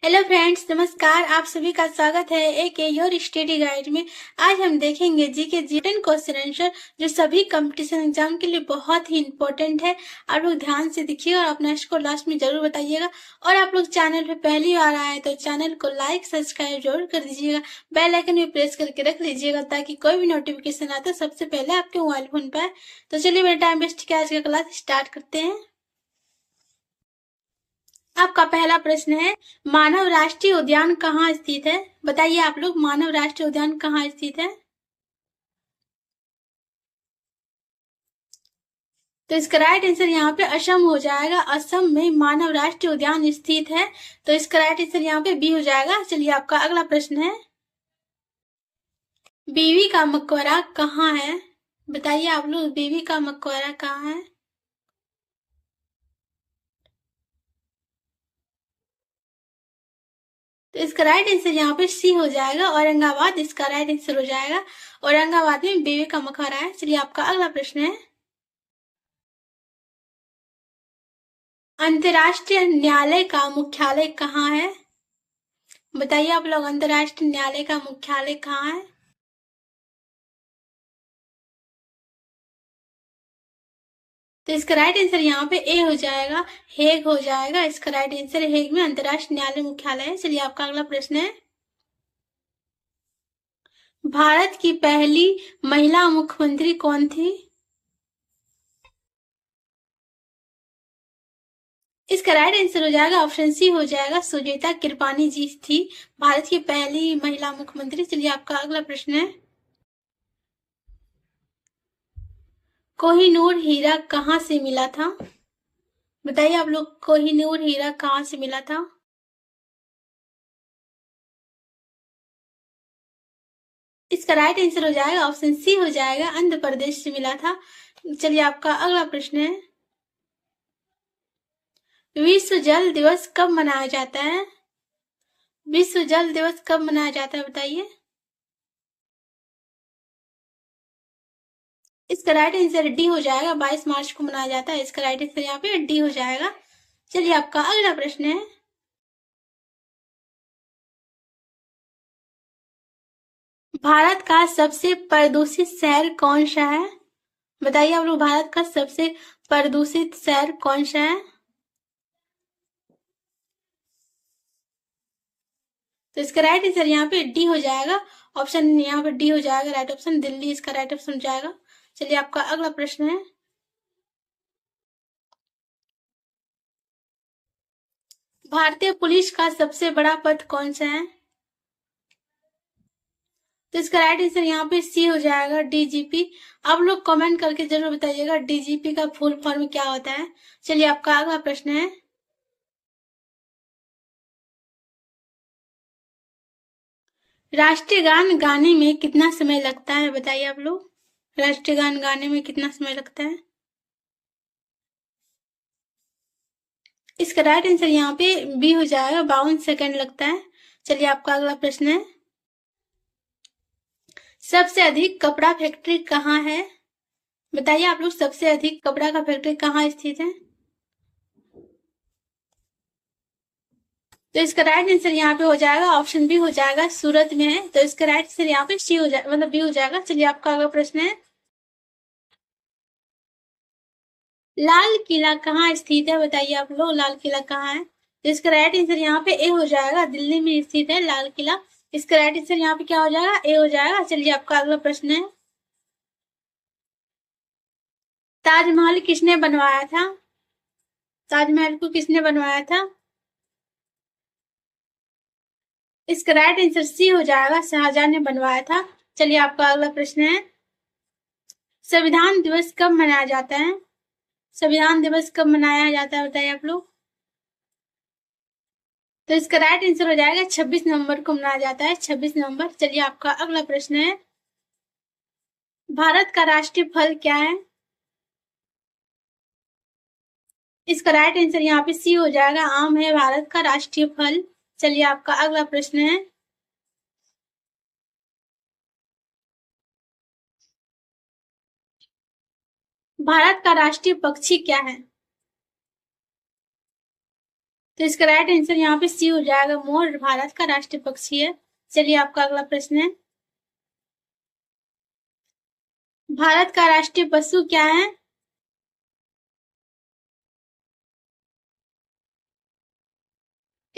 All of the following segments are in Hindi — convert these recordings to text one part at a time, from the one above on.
हेलो फ्रेंड्स, नमस्कार। आप सभी का स्वागत है एक योर स्टडी गाइड में। आज हम देखेंगे जीके जी10 क्वेश्चन आंसर जो सभी कंपटीशन एग्जाम के लिए बहुत ही इंपॉर्टेंट है। आप लोग ध्यान से देखिएगा और अपना स्कोर लास्ट में जरूर बताइएगा। और आप लोग चैनल पे पहली बार आए तो चैनल को लाइक सब्सक्राइब जरूर कर दीजिएगा। बेल आइकन भी प्रेस करके रख लीजिएगा ताकि कोई भी नोटिफिकेशन आता सबसे पहले आपके मोबाइल फोन पर आए। तो चलिए मेरा टाइम वेस्ट किया, आज का क्लास स्टार्ट करते हैं। आपका पहला प्रश्न है, मानव राष्ट्रीय उद्यान कहाँ स्थित है? बताइए आप लोग, मानव राष्ट्रीय उद्यान कहाँ स्थित है? तो इसका राइट आंसर यहाँ पे असम हो जाएगा। असम में मानव राष्ट्रीय उद्यान स्थित है। तो इसका राइट आंसर यहाँ पे बी हो जाएगा। चलिए आपका अगला प्रश्न है, बीवी का मकबरा कहाँ है? बताइए आप लोग, बीवी का मकबरा कहाँ है? तो इसका राइट आंसर यहाँ पे सी हो जाएगा, औरंगाबाद इसका राइट आंसर हो जाएगा। औरंगाबाद में बीवी का मकबरा है। चलिए आपका अगला प्रश्न है, अंतर्राष्ट्रीय न्यायालय का मुख्यालय कहाँ है? बताइए आप लोग, अंतर्राष्ट्रीय न्यायालय का मुख्यालय कहाँ है? तो इसका राइट आंसर यहाँ पे ए हो जाएगा, हेग हो जाएगा। इसका राइट आंसर हेग में अंतर्राष्ट्रीय न्यायालय मुख्यालय है। चलिए आपका अगला प्रश्न है, भारत की पहली महिला मुख्यमंत्री कौन थी? इसका राइट आंसर हो जाएगा, ऑप्शन सी हो जाएगा, सुचेता कृपानी जी थी भारत की पहली महिला मुख्यमंत्री। चलिए आपका अगला प्रश्न है, कोहिनूर हीरा कहाँ से मिला था? बताइए आप लोग, कोहिनूर हीरा कहाँ से मिला था? इसका राइट आंसर हो जाएगा, ऑप्शन सी हो जाएगा, आंध्र प्रदेश से मिला था। चलिए आपका अगला प्रश्न है, विश्व जल दिवस कब मनाया जाता है? विश्व जल दिवस कब मनाया जाता है बताइए। इसका राइट आंसर डी हो जाएगा, 22 मार्च को मनाया जाता है। इसका राइट आंसर यहाँ पे डी हो जाएगा। चलिए आपका अगला प्रश्न है, भारत का सबसे प्रदूषित शहर कौन सा है? बताइए आप लोग, भारत का सबसे प्रदूषित शहर कौन सा है? तो इसका राइट आंसर यहाँ पे डी हो जाएगा, ऑप्शन यहाँ पे डी हो जाएगा राइट ऑप्शन, दिल्ली इसका राइट ऑप्शन हो जाएगा। चलिए आपका अगला प्रश्न है, भारतीय पुलिस का सबसे बड़ा पद कौन सा है? तो इसका राइट आंसर यहाँ पे सी हो जाएगा, डीजीपी। आप लोग कमेंट करके जरूर बताइएगा डीजीपी का फुल फॉर्म क्या होता है। चलिए आपका अगला प्रश्न है, राष्ट्रीय गान गाने में कितना समय लगता है? बताइए आप लोग, राष्ट्रीय गान गाने में कितना समय लगता है? इसका राइट आंसर यहाँ पे बी हो जाएगा, 52 सेकंड लगता है। चलिए आपका अगला प्रश्न है, सबसे अधिक कपड़ा फैक्ट्री कहाँ है? बताइए आप लोग, सबसे अधिक कपड़ा का फैक्ट्री कहाँ स्थित है? तो इसका राइट आंसर यहाँ पे हो जाएगा, ऑप्शन बी हो जाएगा, सूरत में है। तो इसका राइट आंसर यहाँ पे सी हो जाएगा, मतलब बी हो जाएगा। चलिए आपका अगला प्रश्न है, लाल किला कहाँ स्थित है? बताइए आप लोग, लाल किला कहाँ है? तो इसका राइट आंसर यहाँ पे ए हो जाएगा, दिल्ली में स्थित है लाल किला। इसका राइट आंसर यहाँ पे क्या हो जाएगा, ए हो जाएगा। चलिए आपका अगला प्रश्न है, ताजमहल किसने बनवाया था? ताजमहल को किसने बनवाया था? इसका राइट आंसर सी हो जाएगा, शाहजहां ने बनवाया था। चलिए आपका अगला प्रश्न है, संविधान दिवस कब मनाया जाता है? संविधान दिवस कब मनाया जाता है बताइए आप लोग। तो इसका राइट आंसर हो जाएगा, 26 नवंबर को मनाया जाता है, 26 नवंबर। चलिए आपका अगला प्रश्न है, भारत का राष्ट्रीय फल क्या है? इसका राइट आंसर यहाँ पे सी हो जाएगा, आम है भारत का राष्ट्रीय फल। चलिए आपका अगला प्रश्न है, भारत का राष्ट्रीय पक्षी क्या है? तो इसका राइट आंसर यहाँ पे सी हो जाएगा। मोर भारत का राष्ट्रीय पक्षी है। चलिए आपका अगला प्रश्न है, भारत का राष्ट्रीय पशु क्या है?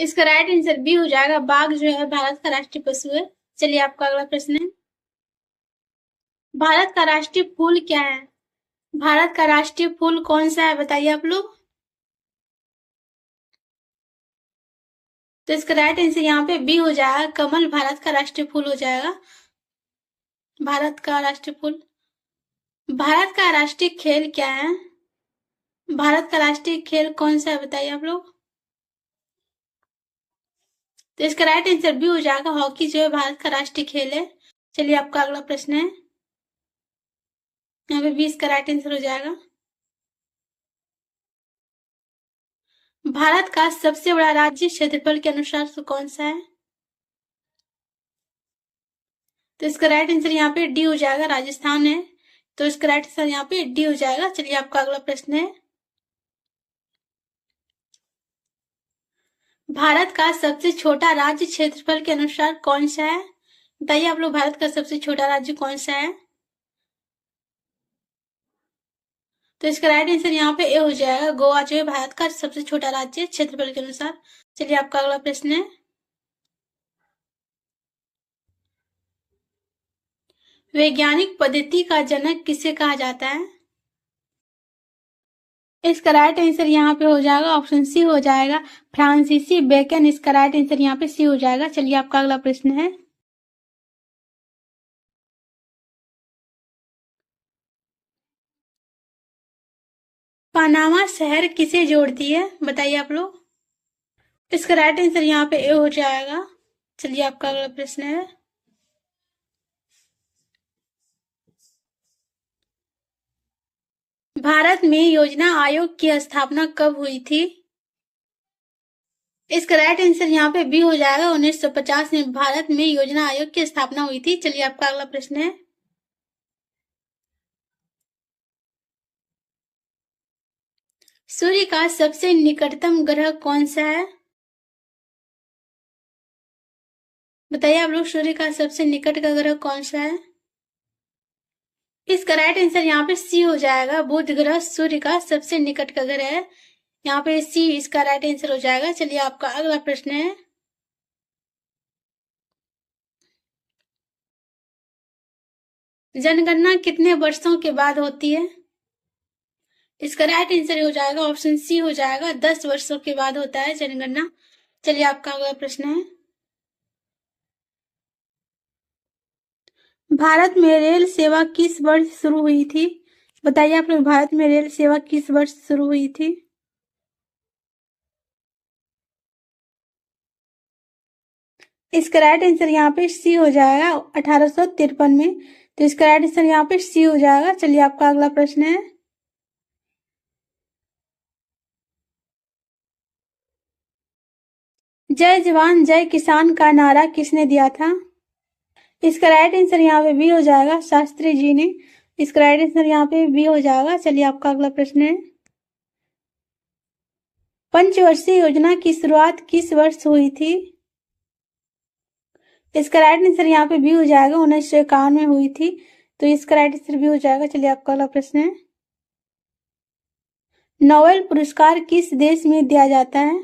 इसका राइट आंसर बी हो जाएगा। बाघ जो है भारत का राष्ट्रीय पशु है। चलिए आपका अगला प्रश्न है, भारत का राष्ट्रीय फूल क्या है? भारत का राष्ट्रीय फूल कौन सा है, बताइए आप लोग। तो इसका राइट आंसर यहाँ पे बी हो जाएगा। कमल भारत का राष्ट्रीय फूल हो जाएगा। भारत का राष्ट्रीय फूल। भारत का राष्ट्रीय खेल क्या है? भारत का राष्ट्रीय खेल कौन सा है, बताइए आप लोग। तो इसका राइट आंसर बी हो जाएगा। हॉकी जो है भारत का राष्ट्रीय खेल है। चलिए आपका अगला प्रश्न है, यहाँ पे 20 का राइट आंसर हो जाएगा। भारत का सबसे बड़ा राज्य क्षेत्रफल के अनुसार तो कौन सा है? तो इसका राइट आंसर यहाँ पे डी हो जाएगा। राजस्थान है। तो इसका राइट आंसर यहाँ पे डी हो जाएगा। चलिए आपका अगला प्रश्न है, भारत का सबसे छोटा राज्य क्षेत्रफल के अनुसार कौन सा है? बताइए आप लोग, भारत का सबसे छोटा राज्य कौन सा है? तो इसका राइट आंसर यहाँ पे ए हो जाएगा। गोवा जो है भारत का सबसे छोटा राज्य है क्षेत्रफल के अनुसार। चलिए आपका अगला प्रश्न है, वैज्ञानिक पद्धति का जनक किसे कहा जाता है? इसका राइट आंसर यहाँ पे हो जाएगा ऑप्शन सी हो जाएगा, फ्रांसीसी बेकन। इसका राइट आंसर यहाँ पे सी हो जाएगा। चलिए आपका अगला प्रश्न है, पनामा शहर किसे जोड़ती है, बताइए आप लोग। इसका राइट आंसर यहाँ पे ए हो जाएगा। चलिए आपका अगला प्रश्न है, भारत में योजना आयोग की स्थापना कब हुई थी? इसका राइट आंसर यहाँ पे बी हो जाएगा। 1950 में भारत में योजना आयोग की स्थापना हुई थी। चलिए आपका अगला प्रश्न है, सूर्य का सबसे निकटतम ग्रह कौन सा है? बताइए आप लोग, सूर्य का सबसे निकट का ग्रह कौन सा है? इसका राइट आंसर यहाँ पे सी हो जाएगा। बुध ग्रह सूर्य का सबसे निकट का ग्रह है। यहाँ पे सी इसका राइट आंसर हो जाएगा। चलिए आपका अगला प्रश्न है, जनगणना कितने वर्षों के बाद होती है? इसका राइट आंसर हो जाएगा ऑप्शन सी हो जाएगा। 10 वर्षों के बाद होता है जनगणना। चलिए आपका अगला प्रश्न है, भारत में रेल सेवा किस वर्ष शुरू हुई थी? बताइए आप लोग, भारत में रेल सेवा किस वर्ष शुरू हुई थी? इसका राइट आंसर यहाँ पे सी हो जाएगा 1853 में। तो इसका राइट आंसर यहाँ पे सी हो जाएगा। चलिए आपका अगला प्रश्न है, जय जवान जय किसान का नारा किसने दिया था? इसका राइट आंसर यहाँ पे बी हो जाएगा, शास्त्री जी ने। इसका राइट आंसर यहाँ पे बी हो जाएगा। चलिए आपका अगला प्रश्न है, पंचवर्षीय योजना की शुरुआत किस वर्ष हुई थी? इसका राइट आंसर यहाँ पे बी हो जाएगा। 1951 में हुई थी। तो इसका राइट आंसर बी हो जाएगा। चलिए आपका अगला प्रश्न है, नोबेल पुरस्कार किस देश में दिया जाता है?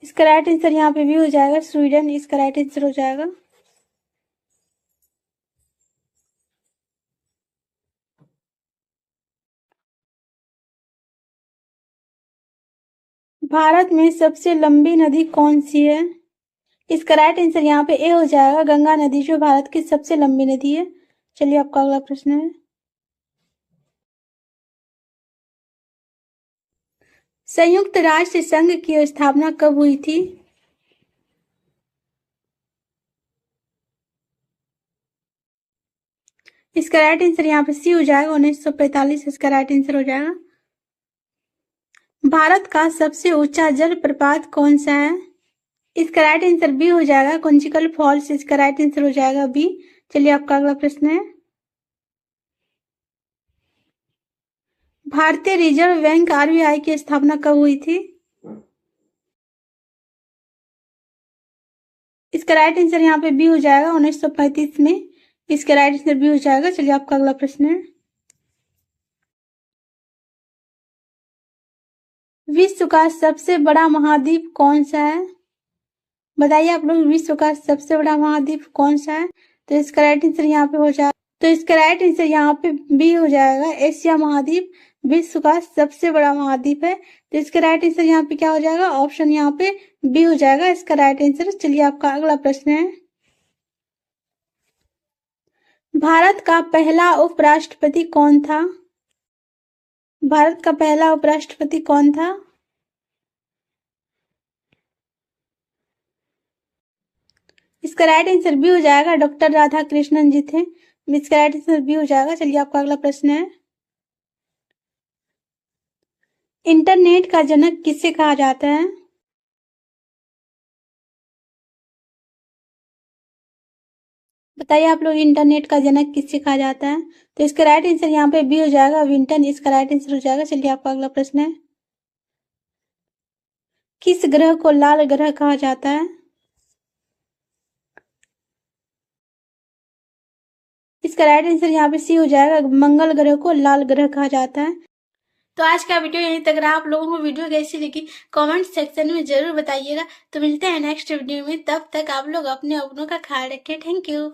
इसका राइट आंसर यहाँ पे बी हो जाएगा, स्वीडन। इसका राइट आंसर हो जाएगा। भारत में सबसे लंबी नदी कौन सी है? इसका राइट आंसर यहाँ पे ए हो जाएगा, गंगा नदी जो भारत की सबसे लंबी नदी है। चलिए आपका अगला प्रश्न है, संयुक्त राष्ट्र संघ की स्थापना कब हुई थी? इसका राइट आंसर यहाँ पे सी हो जाएगा, 1945। इसका राइट आंसर हो जाएगा। भारत का सबसे ऊंचा जल प्रपात कौन सा है? इसका राइट आंसर बी हो जाएगा, कुंचिकल फॉल्स। इसका राइट आंसर हो जाएगा बी। चलिए आपका अगला प्रश्न है, भारतीय रिजर्व बैंक आरबीआई की स्थापना कब हुई थी? इसका राइट आंसर यहाँ पे बी हो जाएगा 1935 में। इसका राइट आंसर बी हो जाएगा। चलिए आपका अगला प्रश्न है, विश्व का सबसे बड़ा महाद्वीप कौन सा है? बताइए आप लोग, विश्व का सबसे बड़ा महाद्वीप कौन सा है? तो इसका राइट आंसर यहाँ पे हो जाएगा, तो इसका राइट आंसर यहाँ पे बी हो जाएगा। एशिया महाद्वीप विश्व का सबसे बड़ा महाद्वीप है। तो इसका राइट आंसर यहाँ पे क्या हो जाएगा? ऑप्शन यहाँ पे बी हो जाएगा इसका राइट आंसर। चलिए आपका अगला प्रश्न है, भारत का पहला उपराष्ट्रपति कौन था? भारत का पहला उपराष्ट्रपति कौन था? इसका राइट आंसर बी हो जाएगा, डॉक्टर राधा कृष्णन जी थे। इसका राइट आंसर बी हो जाएगा। चलिए आपका अगला प्रश्न है, इंटरनेट का जनक किसे कहा जाता है? बताइए आप लोग, इंटरनेट का जनक किसे कहा जाता है? तो इसका राइट आंसर यहाँ पे बी हो जाएगा, विंटन इसका राइट आंसर हो जाएगा। चलिए आपका अगला प्रश्न है, किस ग्रह को लाल ग्रह कहा जाता है? इसका राइट आंसर यहाँ पे सी हो जाएगा, मंगल ग्रह को लाल ग्रह कहा जाता है। तो आज का वीडियो यहीं तक रहा। आप लोगों को वीडियो कैसी लगी कमेंट सेक्शन में जरूर बताइएगा। तो मिलते हैं नेक्स्ट वीडियो में, तब तक आप लोग अपने अपनों का ख्याल रखें। Thank you.